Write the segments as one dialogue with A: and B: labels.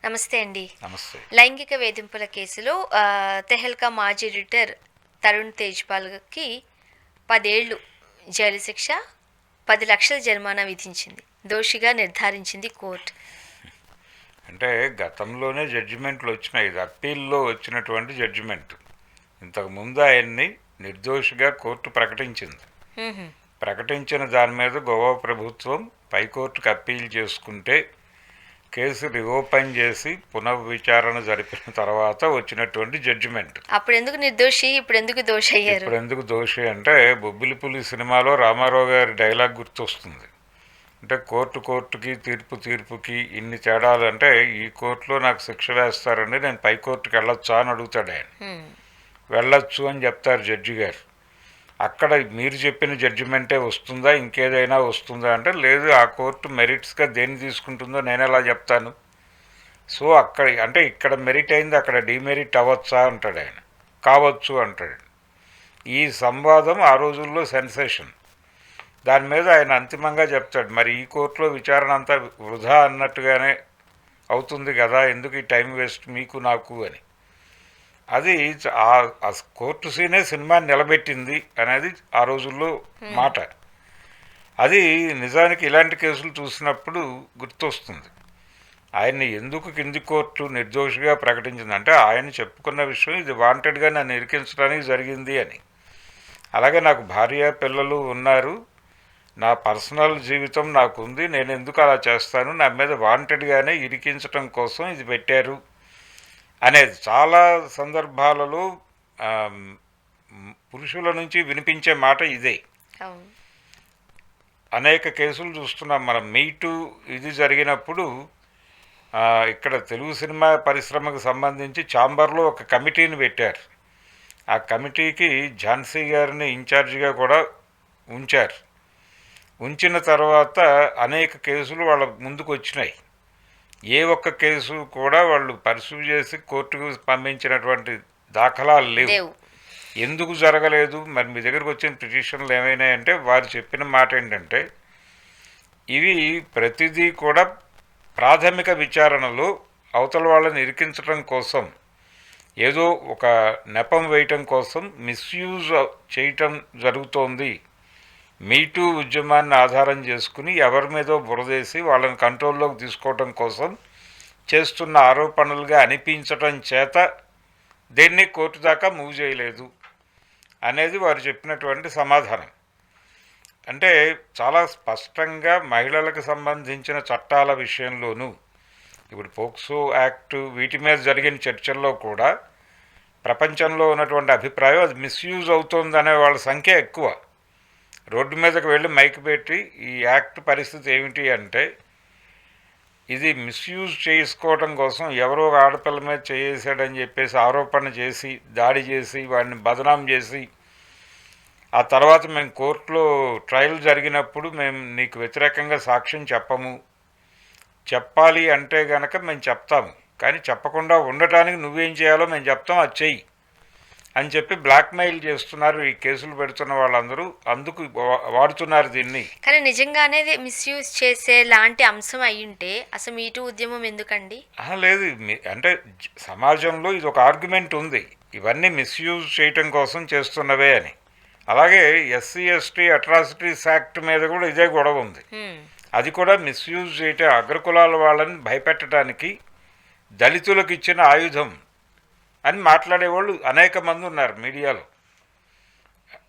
A: నమస్తే అండి.
B: నమస్తే.
A: లైంగిక వేధింపుల కేసులో తెహల్కా మాజీ ఎడిటర్ తరుణ్ తేజ్‌పాల్‌కి 10 ఏళ్లు జైలు శిక్ష, 10 లక్షల జరిమానా విధించింది. దోషిగా నిర్ధారించింది కోర్టు.
B: అంటే గతంలోనే జడ్జిమెంట్లు వచ్చినాయి. ఇది అప్పీల్లో వచ్చినటువంటి జడ్జిమెంట్. ఇంతకుముందు ఆయన్ని నిర్దోషిగా కోర్టు ప్రకటించింది.
A: హుహు.
B: ప్రకటించిన దాని మీద గోవా ప్రభుత్వం పైకోర్టుకు అప్పీల్ చేసుకుంటే కేసు రీఓపెన్ చేసి పునఃవిచారణ జరిపిన తర్వాత వచ్చినటువంటి జడ్జిమెంట్.
A: అప్పుడెందుకు నిర్దోషి, ఇప్పుడెందుకు దోషి అయ్యారు?
B: ఇప్పుడు ఎందుకు దోషి అంటే బొబ్బిలిపులి సినిమాలో రామారావు గారి డైలాగ్ గుర్తొస్తుంది. అంటే కోర్టుకి తీర్పుకి ఇన్ని తేడాలు, అంటే ఈ కోర్టులో నాకు శిక్ష వేస్తారండి, నేను పై కోర్టుకి వెళ్ళొచ్చా అని అడుగుతాడు ఆయన. వెళ్ళొచ్చు అని చెప్తారు జడ్జి గారు. అక్కడ మీరు చెప్పిన జడ్జిమెంటే వస్తుందా, ఇంకేదైనా వస్తుందా అంటే లేదు, ఆ కోర్టు మెరిట్స్గా దేన్ని తీసుకుంటుందో నేను ఎలా చెప్తాను. సో అక్కడ అంటే ఇక్కడ మెరిట్ అయింది, అక్కడ డిమెరిట్ అవ్వచ్చా అంటాడు ఆయన. కావచ్చు అంటాడు. ఈ సంవాదం ఆ రోజుల్లో సెన్సేషన్. దాని మీద ఆయన అంతిమంగా చెప్తాడు, మరి ఈ కోర్టులో విచారణ అంతా వృధా అన్నట్టుగానే అవుతుంది కదా, ఎందుకు ఈ టైం వేస్ట్ మీకు నాకు అని. అది ఆ కోర్టు సీనే సినిమాని నిలబెట్టింది అనేది ఆ రోజుల్లో మాట. అది నిజానికి ఇలాంటి కేసులు చూసినప్పుడు గుర్తొస్తుంది. ఆయన్ని ఎందుకు కింది కోర్టు నిర్దోషిగా ప్రకటించిందంటే ఆయన చెప్పుకున్న విషయం ఇది వాంటెడ్గా నన్ను ఇరికించడానికి జరిగింది అని. అలాగే నాకు భార్య పిల్లలు ఉన్నారు, నా పర్సనల్ జీవితం నాకుంది, నేను ఎందుకు అలా చేస్తాను, నా మీద వాంటెడ్గానే ఇరికించటం కోసం ఇది పెట్టారు అనేది చాలా సందర్భాలలో పురుషుల నుంచి వినిపించే మాట ఇదే. అనేక కేసులు చూస్తున్నాం మనం. మీటూ ఇది జరిగినప్పుడు ఇక్కడ తెలుగు సినిమా పరిశ్రమకు సంబంధించి ఛాంబర్లో ఒక కమిటీని పెట్టారు. ఆ కమిటీకి ఝాన్సీ గారిని ఇన్ఛార్జిగా కూడా ఉంచారు. ఉంచిన తర్వాత అనేక కేసులు వాళ్ళ ముందుకు వచ్చినాయి. ఏ ఒక్క కేసు కూడా వాళ్ళు పర్సూ చేసి కోర్టుకు పంపించినటువంటి దాఖలాలు లేవు. ఎందుకు జరగలేదు, మరి మీ దగ్గరకు వచ్చిన పిటిషన్లు ఏమైనాయంటే వారు చెప్పిన మాట ఏంటంటే ఇవి ప్రతిదీ కూడా ప్రాథమిక విచారణలో అవతల వాళ్ళని ఇరికించడం కోసం, ఏదో ఒక నెపం వేయటం కోసం మిస్యూజ్ చేయటం జరుగుతోంది. మీటూ ఉద్యమాన్ని ఆధారం చేసుకుని ఎవరి మీదో బురదేసి వాళ్ళని కంట్రోల్లోకి తీసుకోవటం కోసం చేస్తున్న ఆరోపణలుగా అనిపించటం చేత దేన్ని కోర్టు దాకా మూవ్ చేయలేదు అనేది వారు చెప్పినటువంటి సమాధానం. అంటే చాలా స్పష్టంగా మహిళలకు సంబంధించిన చట్టాల విషయంలోనూ ఇప్పుడు పోక్సో యాక్టు వీటి మీద జరిగిన చర్చల్లో కూడా ప్రపంచంలో ఉన్నటువంటి అభిప్రాయం అది మిస్యూజ్ అవుతోందనే వాళ్ళ సంఖ్య ఎక్కువ. రోడ్డు మీదకి వెళ్ళి మైక్ పెట్టి ఈ యాక్ట్ పరిస్థితి ఏమిటి అంటే ఇది మిస్యూజ్ చేసుకోవడం కోసం ఎవరో ఆడపిల్ల మీద చేసాడని చెప్పేసి ఆరోపణ చేసి దాడి చేసి వాడిని బదనాం చేసి ఆ తర్వాత మేము కోర్టులో ట్రయల్ జరిగినప్పుడు మేము నీకు వ్యతిరేకంగా సాక్ష్యం చెప్పము, చెప్పాలి అంటే గనక మేము చెప్తాము, కానీ చెప్పకుండా ఉండటానికి నువ్వేం చేయాలో మేము చెప్తాం, అది చెయ్యి అని చెప్పి బ్లాక్మెయిల్ చేస్తున్నారు ఈ కేసులు పెడుతున్న వాళ్ళందరూ. అందుకు వాడుతున్నారు దీన్ని.
A: కానీ నిజంగానే మిస్యూజ్ చేసే లాంటి అంశం అయ్యుంటే అసలు మీటూ ఉద్యమం ఎందుకండి?
B: లేదు, అంటే సమాజంలో ఇది ఒక ఆర్గ్యుమెంట్ ఉంది, ఇవన్నీ మిస్యూజ్ చేయటం కోసం చేస్తున్నవే అని. అలాగే ఎస్సీ ఎస్టీ అట్రాసిటీస్ యాక్ట్ మీద కూడా ఇదే గొడవ ఉంది. అది కూడా మిస్యూజ్ చేయటం, అగ్రకులాల వాళ్ళని భయపెట్టడానికి దళితులకు ఇచ్చిన ఆయుధం అని మాట్లాడేవాళ్ళు అనేక మంది ఉన్నారు మీడియాలో.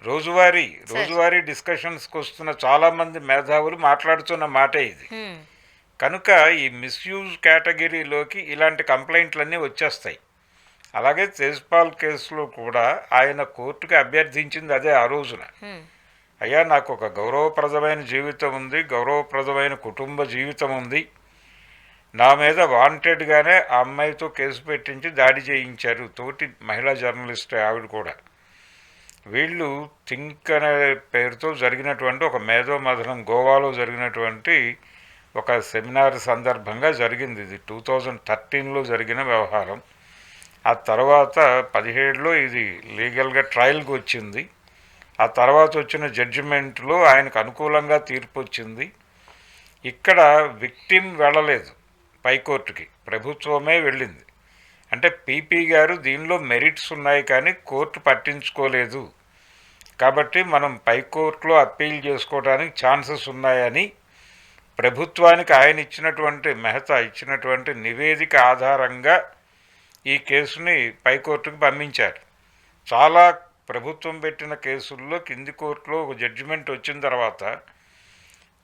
B: రోజువారీ డిస్కషన్స్కి వస్తున్న చాలామంది మేధావులు మాట్లాడుతున్న మాటే ఇది. కనుక ఈ మిస్యూజ్ కేటగిరీలోకి ఇలాంటి కంప్లైంట్లన్నీ వచ్చేస్తాయి. అలాగే తేజ్పాల్ కేసులో కూడా ఆయన కోర్టుకి అభ్యర్థించింది అదే ఆ రోజున. అయ్యా, నాకు ఒక గౌరవప్రదమైన జీవితం ఉంది, గౌరవప్రదమైన కుటుంబ జీవితం ఉంది, నా మీద వాంటెడ్గానే ఆ అమ్మాయితో కేసు పెట్టించి దాడి చేయించారు, తోటి మహిళా జర్నలిస్ట్ ఆవిడ కూడా. వీళ్ళు థింక్ అనే పేరుతో జరిగినటువంటి ఒక మేధోమథనం గోవాలో జరిగినటువంటి ఒక సెమినార్ సందర్భంగా జరిగింది. ఇది 2013లో జరిగిన వ్యవహారం. ఆ తర్వాత 2017లో ఇది లీగల్గా ట్రయల్కి వచ్చింది. ఆ తర్వాత వచ్చిన జడ్జిమెంట్లో ఆయనకు అనుకూలంగా తీర్పు వచ్చింది. ఇక్కడ విక్టిమ్ వెళ్ళలేదు పైకోర్టుకి, ప్రభుత్వమే వెళ్ళింది. అంటే పీపీ గారు దీనిలో మెరిట్స్ ఉన్నాయి కానీ కోర్టు పట్టించుకోలేదు కాబట్టి మనం పైకోర్టులో అప్పీల్ చేసుకోవడానికి ఛాన్సెస్ ఉన్నాయని ప్రభుత్వానికి ఆయన ఇచ్చినటువంటి మెహతా ఇచ్చినటువంటి నివేదిక ఆధారంగా ఈ కేసుని పైకోర్టుకు పంపించారు. చాలా ప్రభుత్వం పెట్టిన కేసుల్లో కింది కోర్టులో ఒక జడ్జిమెంట్ వచ్చిన తర్వాత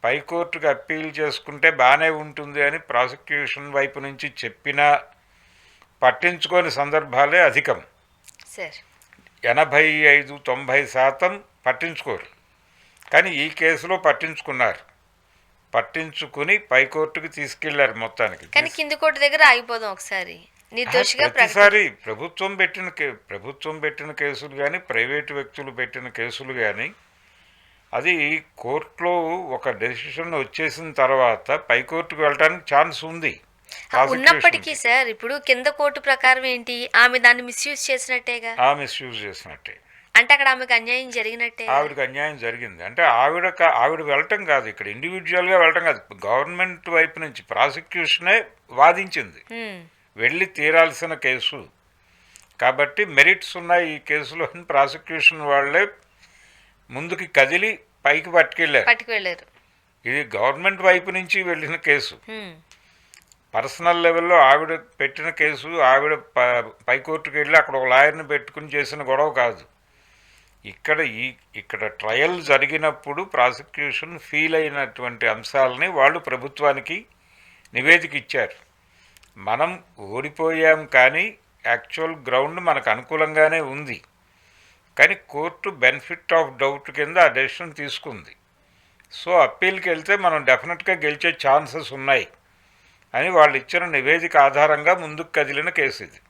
B: పైకోర్టుకు అప్పీల్ చేసుకుంటే బాగానే ఉంటుంది అని ప్రాసిక్యూషన్ వైపు నుంచి చెప్పినా పట్టించుకోని సందర్భాలే అధికం. 85-90% పట్టించుకోరు. కానీ ఈ కేసులో పట్టించుకున్నారు. పట్టించుకుని పైకోర్టుకి తీసుకెళ్లారు మొత్తానికి.
A: కానీ కింది కోర్టు దగ్గర ఆగిపోదాం ఒకసారి. నిర్దోషిగా
B: ప్రతిసారి ప్రభుత్వం పెట్టిన కేసులు కానీ ప్రైవేటు వ్యక్తులు పెట్టిన కేసులు కానీ అది కోర్టులో ఒక డెసిషన్ వచ్చేసిన తర్వాత పైకోర్టుకు వెళ్ళడానికి ఛాన్స్ ఉంది.
A: ఉన్నప్పటికీ సార్ ఇప్పుడు కింద కోర్టు ప్రకారం ఏంటి, ఆమె దాన్ని మిస్యూజ్ చేసినట్టేగా.
B: మిస్యూజ్ చేసినట్టే
A: అంటే అక్కడ ఆమెకు అన్యాయం జరిగినట్టే.
B: ఆవిడకి అన్యాయం జరిగింది. అంటే ఆవిడ వెళ్ళటం కాదు, ఇక్కడ ఇండివిజువల్గా వెళ్ళటం కాదు, గవర్నమెంట్ వైపు నుంచి ప్రాసిక్యూషనే వాదించింది. వెళ్ళి తీరాల్సిన కేసు కాబట్టి మెరిట్స్ ఉన్నాయి ఈ కేసులో ప్రాసిక్యూషన్ వాళ్ళే ముందుకి కదిలి పైకి పట్టుకెళ్ళారు. ఇది గవర్నమెంట్ వైపు నుంచి వెళ్ళిన కేసు. పర్సనల్ లెవెల్లో ఆవిడ పెట్టిన కేసు, ఆవిడ పైకోర్టుకు వెళ్ళి అక్కడ ఒక లాయర్ని పెట్టుకుని చేసిన గొడవ కాదు. ఇక్కడ ట్రయల్ జరిగినప్పుడు ప్రాసిక్యూషన్ ఫీల్ అయినటువంటి అంశాలని వాళ్ళు ప్రభుత్వానికి నివేదిక ఇచ్చారు. మనం ఓడిపోయాం కానీ యాక్చువల్ గ్రౌండ్ మనకు అనుకూలంగానే ఉంది, కానీ కోర్టు బెనిఫిట్ ఆఫ్ డౌట్ కింద ఆ డెసిషన్ తీసుకుంది. సో అప్పీల్కి వెళ్తే మనం డెఫినెట్గా గెలిచే ఛాన్సెస్ ఉన్నాయి అని వాళ్ళు ఇచ్చిన నివేదిక ఆధారంగా ముందుకు కదిలిన కేసు ఇది.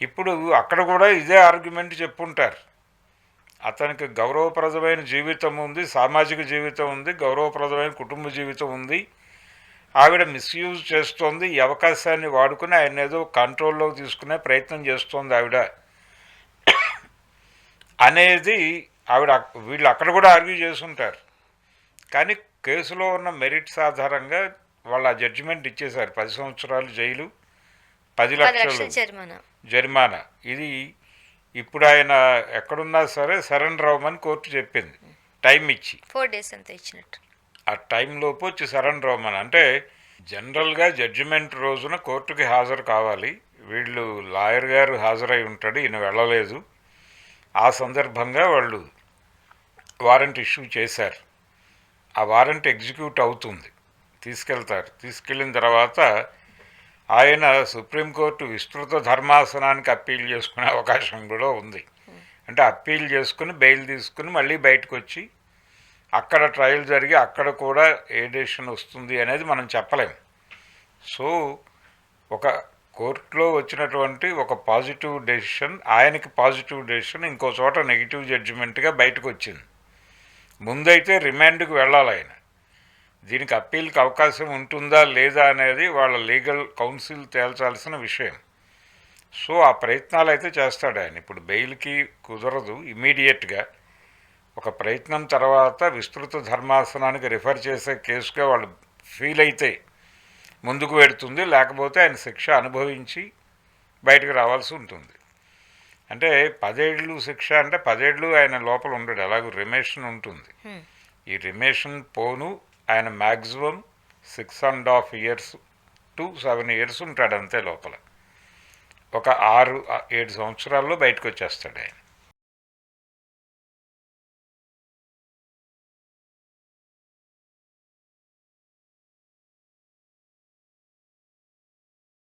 B: ఇప్పుడు అక్కడ కూడా ఇదే ఆర్గ్యుమెంట్ చెప్పుంటారు. అతనికి గౌరవప్రదమైన జీవితం ఉంది, సామాజిక జీవితం ఉంది, గౌరవప్రదమైన కుటుంబ జీవితం ఉంది, ఆవిడ మిస్యూజ్ చేస్తోంది, ఈ అవకాశాన్ని వాడుకుని ఆయన ఏదో కంట్రోల్లోకి తీసుకునే ప్రయత్నం చేస్తోంది ఆవిడ అనేది వీళ్ళు అక్కడ కూడా ఆర్గ్యూ చేస్తుంటారు. కానీ కేసులో ఉన్న మెరిట్స్ ఆధారంగా వాళ్ళు ఆ జడ్జిమెంట్ ఇచ్చేశారు. 10 సంవత్సరాలు జైలు, 10 లక్షలు జరిమానా. ఇది ఇప్పుడు ఆయన ఎక్కడున్నా సరే సరెండర్ అవ్వమని కోర్టు చెప్పింది, టైం ఇచ్చి
A: 4 days అంతా ఇచ్చినట్టు.
B: ఆ టైంలోపు వచ్చి సరెండర్ అవ్వమని. అంటే జనరల్గా జడ్జిమెంట్ రోజున కోర్టుకి హాజరు కావాలి. వీళ్ళు లాయర్ గారు హాజరై ఉంటాడు, ఈయన వెళ్ళలేదు. ఆ సందర్భంగా వాళ్ళు వారెంట్ ఇష్యూ చేశారు. ఆ వారెంట్ ఎగ్జిక్యూట్ అవుతుంది, తీసుకెళ్తారు. తీసుకెళ్ళిన తర్వాత ఆయన సుప్రీంకోర్టు విస్తృత ధర్మాసనానికి అప్పీల్ చేసుకునే అవకాశం కూడా ఉంది. అంటే అప్పీల్ చేసుకుని బెయిల్ తీసుకుని మళ్ళీ బయటకు వచ్చి అక్కడ ట్రయల్ జరిగి అక్కడ కూడా ఏ డెసిషన్ వస్తుంది అనేది మనం చెప్పలేం. సో ఒక కోర్టులో వచ్చినటువంటి ఒక పాజిటివ్ డెసిషన్, ఆయనకి పాజిటివ్ డెసిషన్ ఇంకో చోట నెగిటివ్ జడ్జిమెంట్గా బయటకు వచ్చింది. ముందైతే రిమాండ్కి వెళ్ళాలి ఆయన. దీనికి అప్పీల్కి అవకాశం ఉంటుందా లేదా అనేది వాళ్ళ లీగల్ కౌన్సిల్ తేల్చాల్సిన విషయం. సో ఆ ప్రయత్నాలు అయితే చేస్తాడు ఆయన. ఇప్పుడు బెయిల్కి కుదరదు ఇమీడియట్గా, ఒక ప్రయత్నం తర్వాత విస్తృత ధర్మాసనానికి రిఫర్ చేసే కేసుగా వాళ్ళు ఫీల్ అయితే ముందుకు పెడుతుంది, లేకపోతే ఆయన శిక్ష అనుభవించి బయటకు రావాల్సి ఉంటుంది. అంటే 10 ఏళ్ళు శిక్ష అంటే 10 ఏళ్ళు ఆయన లోపల ఉండడు, అలాగే రిమేషన్ ఉంటుంది. ఈ రిమేషన్ పోను ఆయన మ్యాక్సిమం 6.5 years to 7 years ఉంటాడు అంతే లోపల. ఒక 6-7 సంవత్సరాల్లో బయటకు వచ్చేస్తాడు ఆయన.